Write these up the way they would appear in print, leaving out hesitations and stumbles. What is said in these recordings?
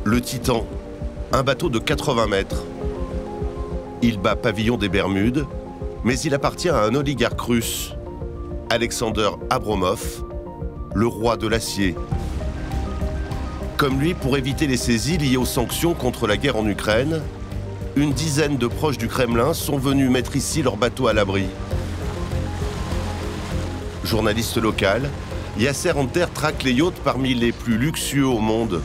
Le Titan, un bateau de 80 mètres. Il bat pavillon des Bermudes, mais il appartient à un oligarque russe, Alexander Abromov, le roi de l'acier. Comme lui, pour éviter les saisies liées aux sanctions contre la guerre en Ukraine, une dizaine de proches du Kremlin sont venus mettre ici leur bateau à l'abri. Journaliste local, Yasser Hunter traque les yachts parmi les plus luxueux au monde.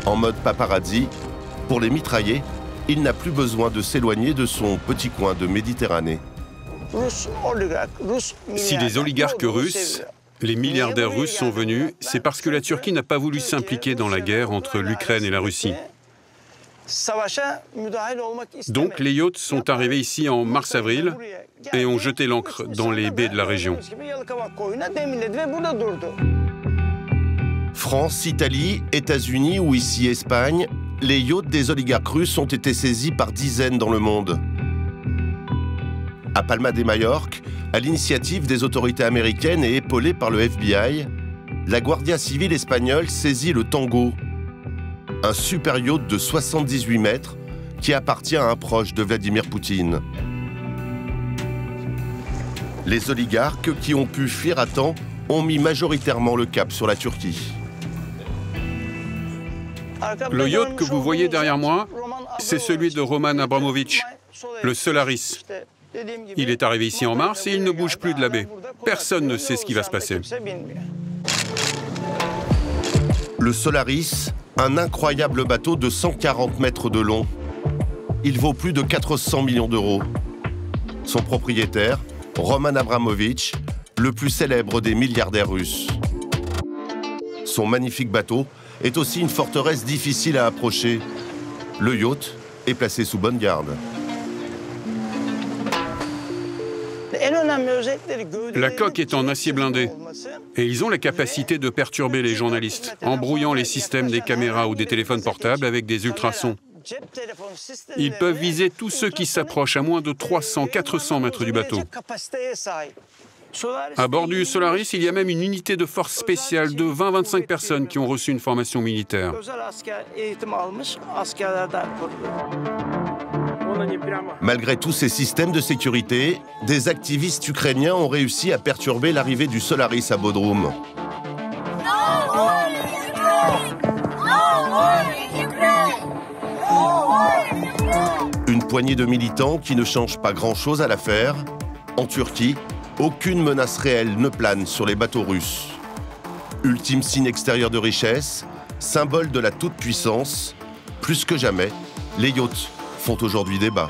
En mode paparazzi, pour les mitrailler, il n'a plus besoin de s'éloigner de son petit coin de Méditerranée. Si les oligarques russes, les milliardaires russes sont venus, c'est parce que la Turquie n'a pas voulu s'impliquer dans la guerre entre l'Ukraine et la Russie. Donc les yachts sont arrivés ici en mars-avril et ont jeté l'ancre dans les baies de la région. France, Italie, États-Unis ou ici Espagne, les yachts des oligarques russes ont été saisis par dizaines dans le monde. À Palma de Majorque, à l'initiative des autorités américaines et épaulée par le FBI, la Guardia Civile espagnole saisit le Tango, un super yacht de 78 mètres qui appartient à un proche de Vladimir Poutine. Les oligarques qui ont pu fuir à temps ont mis majoritairement le cap sur la Turquie. Le yacht que vous voyez derrière moi, c'est celui de Roman Abramovich, le Solaris. Il est arrivé ici en mars et il ne bouge plus de la baie. Personne ne sait ce qui va se passer. Le Solaris, un incroyable bateau de 140 mètres de long. Il vaut plus de 400 millions d'euros. Son propriétaire, Roman Abramovich, le plus célèbre des milliardaires russes. Son magnifique bateau est aussi une forteresse difficile à approcher. Le yacht est placé sous bonne garde. La coque est en acier blindé et ils ont la capacité de perturber les journalistes en brouillant les systèmes des caméras ou des téléphones portables avec des ultrasons. Ils peuvent viser tous ceux qui s'approchent à moins de 300-400 mètres du bateau. À bord du Solaris, il y a même une unité de force spéciale de 20-25 personnes qui ont reçu une formation militaire. Malgré tous ces systèmes de sécurité, des activistes ukrainiens ont réussi à perturber l'arrivée du Solaris à Bodrum. Une poignée de militants qui ne changent pas grand-chose à l'affaire. En Turquie, aucune menace réelle ne plane sur les bateaux russes. Ultime signe extérieur de richesse, symbole de la toute-puissance, plus que jamais, les yachts font aujourd'hui débat.